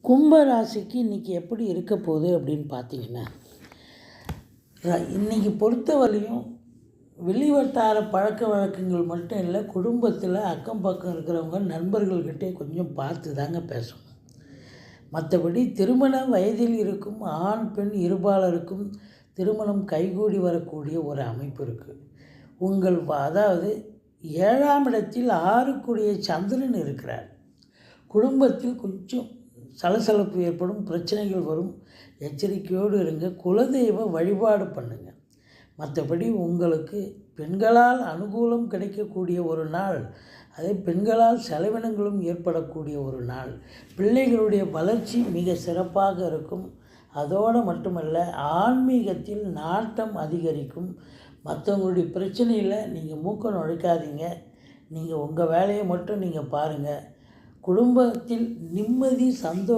கும்ப ராசிக்கு இன்றைக்கி எப்படி இருக்க போகுது அப்படின்னு பார்த்தீங்கன்னா, இன்றைக்கி பொறுத்தவரையும் வெளிவட்டார பழக்க வழக்கங்கள் மட்டும் இல்லை, குடும்பத்தில் அக்கம் பக்கம் இருக்கிறவங்க நண்பர்கள்கிட்டே கொஞ்சம் பார்த்து தாங்க பேசணும். மற்றபடி திருமண வயதில் இருக்கும் ஆண் பெண் இருபாலருக்கும் திருமணம் கைகூடி வரக்கூடிய ஒரு அமைப்பு இருக்குது. அதாவது 7ஆம் இடத்தில் 6க்குடைய சந்திரன் இருக்கிறார். குடும்பத்தில் கொஞ்சம் சலசலப்பு ஏற்படும், பிரச்சனைகள் வரும். எச்சரிக்கையோடு இருங்க. குலதெய்வ வழிபாடு பண்ணுங்க. மற்றபடி உங்களுக்கு பெண்களால் அனுகூலம் கிடைக்கக்கூடிய ஒரு நாள், அதே பெண்களால் செலவினங்களும் ஏற்படக்கூடிய ஒரு நாள். பிள்ளைகளுடைய வளர்ச்சி மிக சிறப்பாக இருக்கும். அதோடு மட்டுமல்ல, ஆன்மீகத்தில் நாட்டம் அதிகரிக்கும். மற்றவங்களுடைய பிரச்சனையில் நீங்கள் மூக்க நுழைக்காதீங்க. நீங்கள் உங்கள் வேலையை மட்டும் நீங்கள் பாருங்கள். குடும்பத்தில் நிம்மதி, சந்தோஷம்